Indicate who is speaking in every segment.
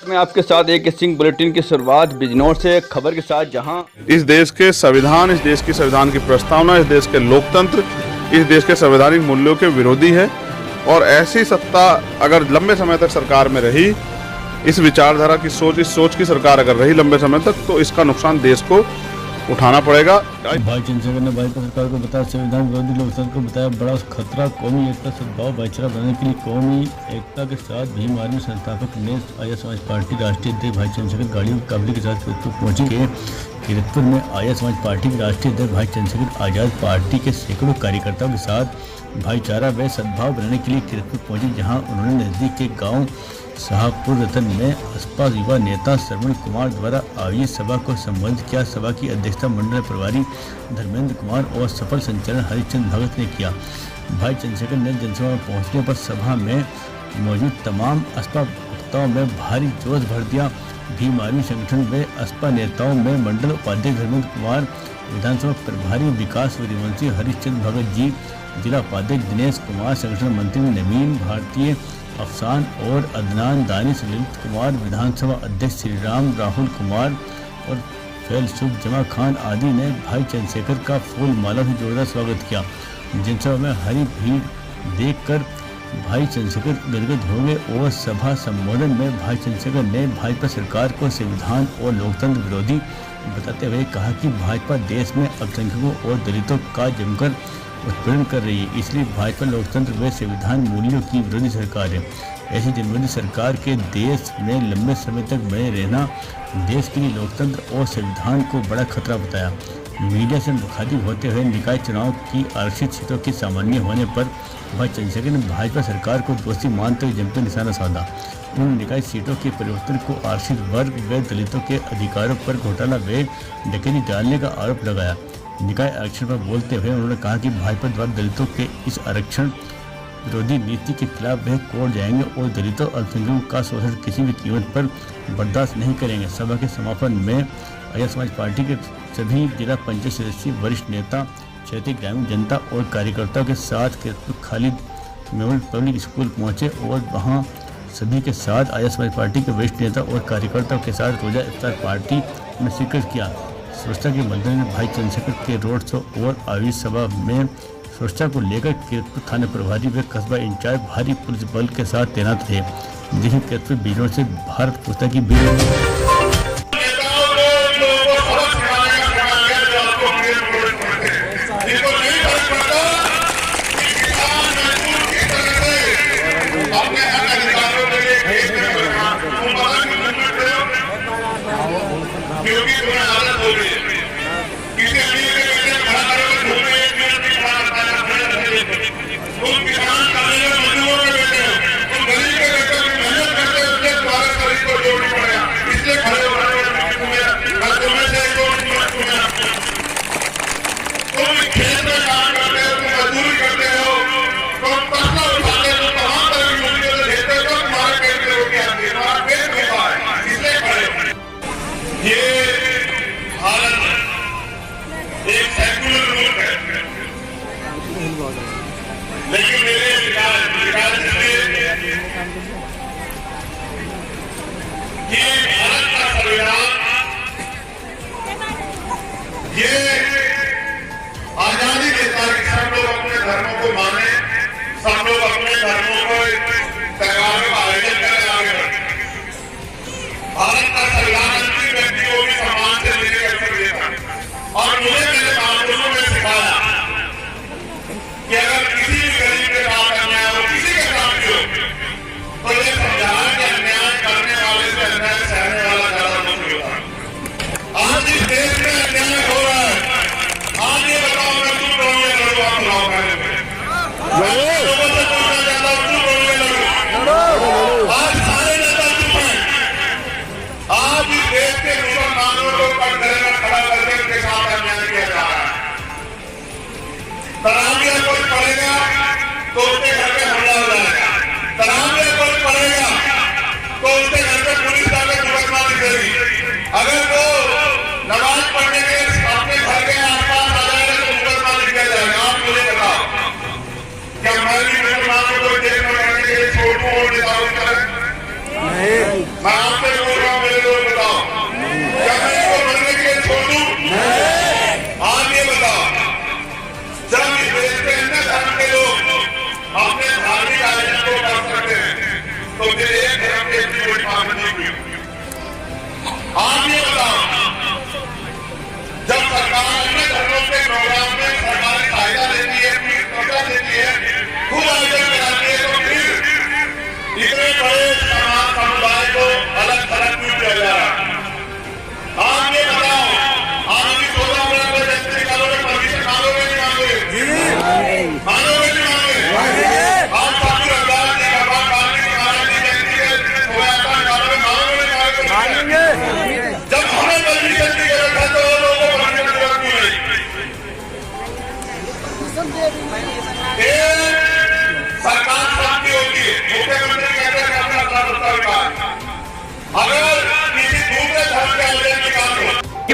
Speaker 1: मैं आपके साथ एक सिंह बुलेटिन की शुरुआत बिजनौर से खबर के साथ, जहां
Speaker 2: इस देश के संविधान, इस देश की संविधान की प्रस्तावना, इस देश के लोकतंत्र, इस देश के संवैधानिक मूल्यों के विरोधी है। और ऐसी सत्ता अगर लंबे समय तक सरकार में रही, इस विचारधारा की सोच, इस सोच की सरकार अगर रही लंबे समय तक, तो इसका नुकसान देश को उठाना पड़ेगा।
Speaker 3: भाई चंद्रशेखर ने भाजपा सरकार को बताया संविधान विरोधी, लोकतंत्र को बताया बड़ा खतरा, कौमी एकता सद्भाव भाईचारा बनाने के लिए कौमी एकता के साथ भीम आर्मी संस्थापक ने आर्य समाज पार्टी राष्ट्रीय अध्यक्ष भाई चंद्रशेखर गाड़ियों की काफिले के साथ किरतपुर पहुंचे। किरतपुर में आर्य समाज पार्टी के राष्ट्रीय अध्यक्ष भाई चंद्रशेखर आजाद पार्टी के सैकड़ों कार्यकर्ताओं के साथ भाईचारा व सद्भाव बनाने के लिए किरतपुर पहुंचे, जहाँ उन्होंने नजदीक के गाँव शाहपुर रतन में असपा युवा नेता श्रवण कुमार द्वारा आयोजित सभा को संबोधित किया। सभा की अध्यक्षता मंडल प्रभारी धर्मेंद्र कुमार और सफल संचालन हरिचंद भगत ने किया। भाई चंद्रशेखर ने जनसभा में पहुंचने पर सभा में मौजूद तमाम असपा वक्ताओं में भारी जोश भर दिया। भीम आर्मी संगठन व असपा नेताओं में मंडल उपाध्यक्ष धर्मेंद्र कुमार, विधानसभा प्रभारी विकास वरिवंशी हरिचंद भगत जी, जिला उपाध्यक्ष दिनेश कुमार, संगठन मंत्री नवीन भारतीय अफसान और अदनान दानिश, ललित कुमार, विधानसभा अध्यक्ष श्रीराम राहुल कुमार और फैलसुख जमा खान आदि ने भाई चंद्रशेखर का फूल माला से जोरदार स्वागत किया। जनसभा में हरी भीड़ देखकर भाई चंद्रशेखर गदगद हो गए और सभा संबोधन में भाई चंद्रशेखर ने भाजपा सरकार को संविधान और लोकतंत्र विरोधी बताते हुए कहा कि भाजपा देश में अल्पसंख्यकों और दलितों का जमकर उत्पीड़न कर रही है, इसलिए भाजपा लोकतंत्र व संविधान मूल्यों की विरोधी सरकार है। ऐसी जनविरोधी सरकार के देश में लंबे समय तक बने रहना देश के लिए लोकतंत्र और संविधान को बड़ा खतरा बताया। मीडिया से मुखातिब होते हुए निकाय चुनाव की आरक्षित सीटों के सामान्य होने पर भाई चंद्रशेखर ने भाजपा सरकार को दोषी मानते हुए जमकर निशाना साधा। उन्होंने निकाय सीटों के परिवर्तन को आरक्षित वर्ग व दलितों के अधिकारों पर घोटाला व डकैती डालने का आरोप लगाया। निकाय आरक्षण पर बोलते हुए उन्होंने कहा कि भाजपा द्वारा दलितों के इस आरक्षण विरोधी नीति के खिलाफ वह कोर्ट जाएंगे और दलितों और अल्पसंख्यकों का शोषण किसी भी कीमत पर बर्दाश्त नहीं करेंगे। सभा के समापन में आर्य समाज पार्टी के सभी जिला पंचायत सदस्य, वरिष्ठ नेता, क्षेत्रीय ग्रामीण जनता और कार्यकर्ताओं के साथ Kiratpur Khalid memorial public school पहुंचे और वहां सभी के साथ आर्य समाज पार्टी के वरिष्ठ नेता और कार्यकर्ताओं के साथ रोजा इफ्तार पार्टी में शिरकत किया। सुरक्षा के मद्देनजर भाई चंद्रशेखर के रोड शो और आयोजित सभा में सुरक्षा को लेकर किरतपुर थाना प्रभारी व कस्बा इंचार्ज भारी पुलिस बल के साथ तैनात थे। जिसे किरतपुर बिजनौर से भारत पुस्तक की
Speaker 4: लेकिन मेरे विकास ये भारत का संविधान, ये आजादी देता है कि सब लोग अपने धर्मों को माने, सब लोग अपने धर्मों को त्योहारों का आयोजन करें, आगे बढ़े। भारत का संविधान अंतिम व्यक्ति को भी सम्मान से लेने का अवसर देता है। और मुझे मेरे महापुरुषों ने सिखाया कि अगर किसी भी गरीब के साथ अन्याय हो, किसी के साथ भी हो, तो ये समझाना कि अन्याय करने वाले से अन्याय सहने वाला ज्यादा मुश्किल होता है। आज इस देश में अन्याय हो रहा है, आज ये बताओ मैं चुप रहूं या लड़ूं? आप चुनाव करने में लोगों से पूछना चाहता हूं, चुप रहूं या लड़ूं? आज सारे नेता चुप हैं। आज इस देश के मुसलमानों को कटघरे में खड़ा करके उनके साथ अन्याय किया जा रहा है। तराबिया कोई पड़ेगा तो उसके घर पे हमला हो जाएगा, तराबिया कोई पड़ेगा तो उसके घर पे पुलिस आके मुकदमा लिखेगी। अगर वो नमाज पढ़ने के अपने घर के आसपास आ जाएगा तो मुकदमा लिखा जाएगा। आप मुझे बताओ, क्या मैं भी मुसलमानों को जेल में रहने के लिए छोड़ दूं और नेताओं की तरह? मैं आपसे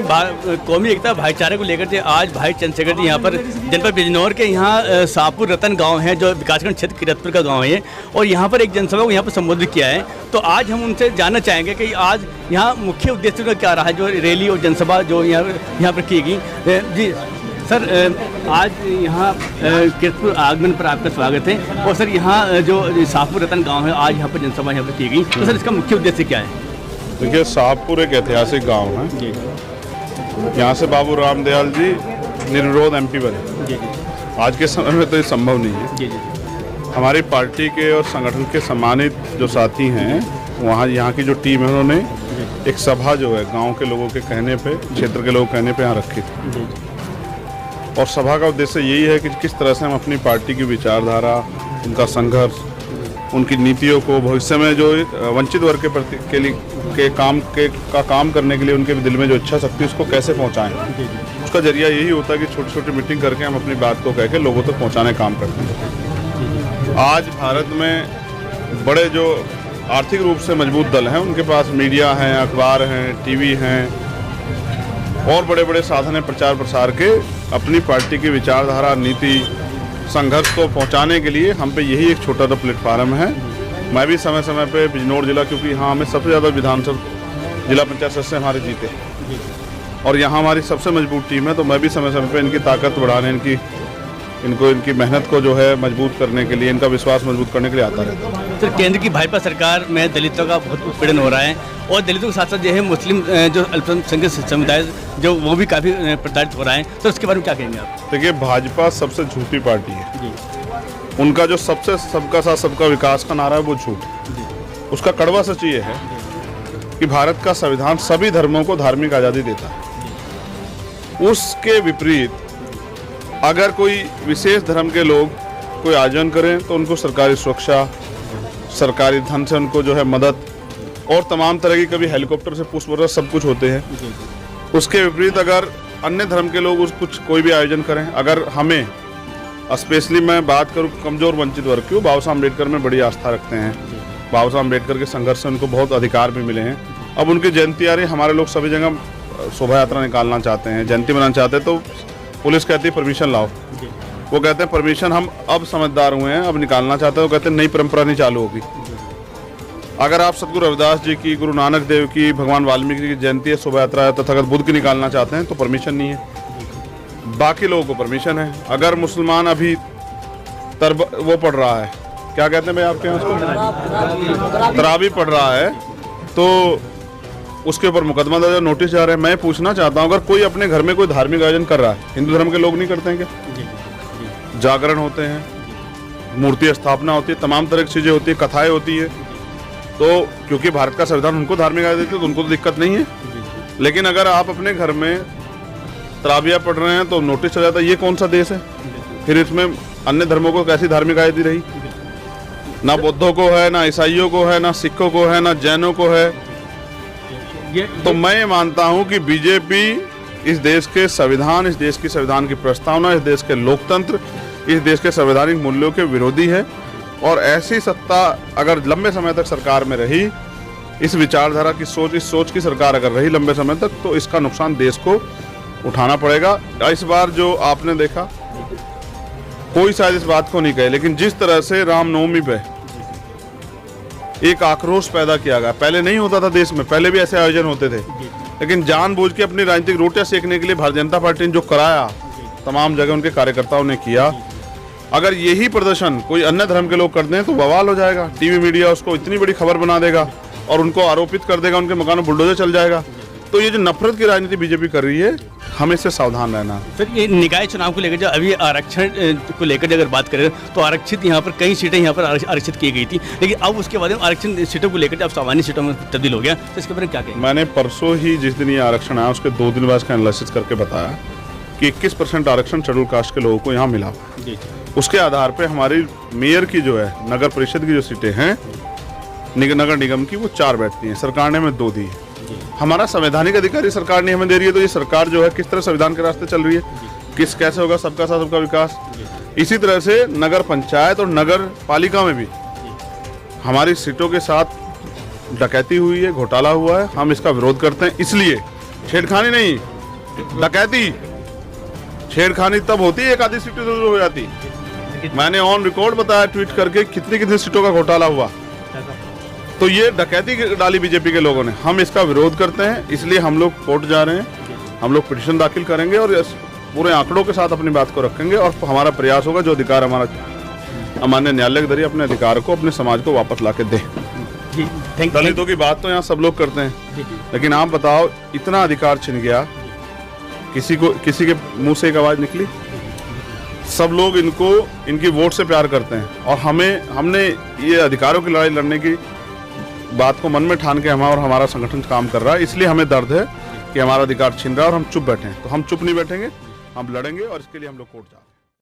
Speaker 1: कौमी एकता भाईचारे को लेकर के आज भाई चंद्रशेखर जी यहाँ पर जनपद बिजनौर के यहाँ शाहपुर रतन गांव है, जो विकासखंड क्षेत्र किरतपुर का गांव है, और यहाँ पर एक जनसभा को यहाँ पर संबोधित किया है। तो आज हम उनसे जानना चाहेंगे कि आज यहाँ मुख्य उद्देश्य का क्या रहा, जो रैली और जनसभा जो यहाँ पर की गई। जी सर, आज यहाँ किरतपुर आगमन पर आपका स्वागत है, और सर यहाँ जो शाहपुर रतन गाँव है, आज यहाँ पर जनसभा यहाँ पर की गई, तो सर इसका मुख्य उद्देश्य क्या है?
Speaker 2: देखिए, शाहपुर एक ऐतिहासिक गांव है। यहाँ से बाबू रामदयाल जी निर्विरोध MP बने। आज के समय में तो ये संभव नहीं है। हमारी पार्टी के और संगठन के सम्मानित जो साथी हैं, वहाँ यहाँ की जो टीम है, उन्होंने एक सभा जो है गांव के लोगों के कहने पे, क्षेत्र के लोगों के कहने पे यहाँ रखी थी। और सभा का उद्देश्य यही है कि किस तरह से हम अपनी पार्टी की विचारधारा, उनका संघर्ष, उनकी नीतियों को भविष्य में जो वंचित वर्ग के प्रति के काम करने के लिए उनके दिल में जो इच्छा शक्ति, उसको कैसे पहुंचाएं। उसका जरिया यही होता है कि छोटी छोटी मीटिंग करके हम अपनी बात को कह के लोगों तक पहुंचाने का काम करते हैं। आज भारत में बड़े जो आर्थिक रूप से मजबूत दल हैं, उनके पास मीडिया हैं, अखबार हैं, टीवी हैं और बड़े बड़े साधन हैं प्रचार प्रसार के, अपनी पार्टी की विचारधारा, नीति, संघर्ष को पहुंचाने के लिए हम पे यही एक छोटा सा प्लेटफार्म है। मैं भी समय समय पे बिजनौर जिला, क्योंकि यहाँ हमें सबसे ज़्यादा विधानसभा जिला पंचायत सदस्य हमारे जीते और यहाँ हमारी सबसे मजबूत टीम है, तो मैं भी समय समय पे इनकी ताकत बढ़ाने, इनकी मेहनत को जो है मजबूत करने के लिए, इनका विश्वास मजबूत करने के लिए आता रहता है।
Speaker 1: सर, केंद्र की भाजपा सरकार में दलितों का बहुत उत्पीड़न हो रहा है, और दलितों के साथ साथ जो है मुस्लिम जो अल्पसंख्यक समुदाय जो वो भी काफ़ी प्रताड़ित हो रहा है, तो उसके बारे में क्या कहेंगे आप?
Speaker 2: देखिए, भाजपा सबसे झूठी पार्टी है। उनका जो सबसे सबका साथ सबका विकास का नारा है, वो झूठ। उसका कड़वा सच ये है कि भारत का संविधान सभी धर्मों को धार्मिक आज़ादी देता है। उसके विपरीत अगर कोई विशेष धर्म के लोग कोई आयोजन करें तो उनको सरकारी सुरक्षा, सरकारी धन से उनको जो है मदद और तमाम तरह की, कभी हेलीकॉप्टर से पुष्प सब कुछ होते हैं। उसके विपरीत अगर अन्य धर्म के लोग कोई भी आयोजन करें, अगर हमें स्पेशली मैं बात करूं कमजोर वंचित वर्ग की, बाबा साहब अम्बेडकर में बड़ी आस्था रखते हैं। बाबा साहब अम्बेडकर के संघर्ष से उनको बहुत अधिकार भी मिले हैं। अब उनकी जयंती आ रही, हमारे लोग सभी जगह शोभा यात्रा निकालना चाहते हैं, जयंती मनाना चाहते हैं, तो पुलिस कहती है परमिशन लाओ। वो कहते हैं परमिशन हम अब समझदार हुए हैं, अब निकालना चाहते हैं। वो कहते हैं नई परंपरा नहीं चालू होगी। अगर आप सतगुरु रविदास जी की, गुरु नानक देव की, भगवान वाल्मीकि की जयंती है, शोभा यात्रा है, तथागत बुद्ध की निकालना चाहते हैं तो परमिशन नहीं है। बाकी लोगों को परमिशन है। अगर मुसलमान अभी वो पढ़ रहा है, क्या कहते हैं भाई आपके यहाँ उसको, तरावी पढ़ रहा है, तो उसके ऊपर मुकदमा दर्ज, नोटिस जा रहे हैं। मैं पूछना चाहता हूँ, अगर कोई अपने घर में कोई धार्मिक आयोजन कर रहा है, हिंदू धर्म के लोग नहीं करते हैं क्या? जागरण होते हैं, मूर्ति स्थापना होती है, तमाम तरह की चीज़ें होती है, कथाएं होती है, तो क्योंकि भारत का संविधान उनको धार्मिक आज़ादी देते, तो उनको तो दिक्कत नहीं है। लेकिन अगर आप अपने घर में तराबिया पढ़ रहे हैं तो नोटिस चल जाता है, ये कौन सा देश है? फिर इसमें अन्य धर्मों को कैसी धार्मिक आज़ादी रही? ना बौद्धों को है, ना ईसाइयों को है, ना सिखों को है, ना जैनों को है। तो मैं मानता हूं कि बीजेपी इस देश के संविधान, इस देश की संविधान की प्रस्तावना, इस देश के लोकतंत्र, इस देश के संवैधानिक मूल्यों के विरोधी है। और ऐसी सत्ता अगर लंबे समय तक सरकार में रही, इस विचारधारा की सोच, इस सोच की सरकार अगर रही लंबे समय तक, तो इसका नुकसान देश को उठाना पड़ेगा। इस बार जो आपने देखा, कोई शायद इस बात को नहीं कहे, लेकिन जिस तरह से रामनवमी पे एक आक्रोश पैदा किया गया, पहले नहीं होता था देश में, पहले भी ऐसे आयोजन होते थे, लेकिन जानबूझ के अपनी राजनीतिक रोटियां सेकने के लिए भारतीय जनता पार्टी ने जो कराया, तमाम जगह उनके कार्यकर्ताओं ने किया। अगर यही प्रदर्शन कोई अन्य धर्म के लोग कर दें तो बवाल हो जाएगा। टीवी मीडिया उसको इतनी बड़ी खबर बना देगा और उनको आरोपित कर देगा, उनके मकानों बुलडोजर चल जाएगा। तो ये जो नफरत की राजनीति बीजेपी कर रही है, हमें इससे सावधान रहना।
Speaker 1: सर, ये निकाय चुनाव को लेकर जो अभी आरक्षण को लेकर अगर बात करें तो आरक्षित यहाँ पर कई सीटें यहाँ पर आरक्षित की गई थी, लेकिन अब उसके बाद आरक्षण सीटों को लेकर अब सामान्य सीटों में तब्दील हो गया, तो इसके बारे में क्या कहेंगे?
Speaker 2: मैंने परसों ही जिस दिन ये आरक्षण आया उसके 2 दिन बाद इसका एनालिसिस करके बताया कि 21% आरक्षण शेड्यूल कास्ट के लोगों को यहाँ मिला। उसके आधार पर हमारी मेयर की जो है, नगर परिषद की जो सीटें हैं नगर निगम की, वो 4 बैठती हैं, सरकार ने हमें 2 दी है। हमारा संवैधानिक अधिकारी सरकार ने हमें दे रही है, तो ये सरकार जो है किस तरह संविधान के रास्ते चल रही है, कैसे होगा सबका साथ सबका विकास। इसी तरह से नगर पंचायत और नगर पालिका में भी हमारी सीटों के साथ डकैती हुई है, घोटाला हुआ है, हम इसका विरोध करते हैं। इसलिए छेड़खानी नहीं, डकैती छेड़खानी तब होती है एक आधी सीटें जरूर हो जाती। मैंने ऑन रिकॉर्ड बताया ट्वीट करके कितनी कितनी सीटों का घोटाला हुआ। तो ये डकैती डाली बीजेपी के लोगों ने। हम इसका विरोध करते हैं, इसलिए हम लोग कोर्ट जा रहे हैं, हम लोग पिटीशन दाखिल करेंगे और पूरे आंकड़ों के साथ अपनी बात को रखेंगे और हमारा प्रयास होगा जो अधिकार हमारा माननीय न्यायालय के जरिए अपने अधिकार को अपने समाज को वापस ला के दे। दलितों की बात तो यहाँ सब लोग करते हैं, लेकिन आप बताओ इतना अधिकार छिन गया, किसी के मुंह से एक आवाज निकली? सब लोग इनकी वोट से प्यार करते हैं और हमने ये अधिकारों की लड़ाई लड़ने की बात को मन में ठान के हमारा संगठन काम कर रहा है। इसलिए हमें दर्द है कि हमारा अधिकार छिन रहा है और हम चुप बैठे हैं। तो हम चुप नहीं बैठेंगे, हम लड़ेंगे और इसके लिए हम लोग कोर्ट जा रहे हैं।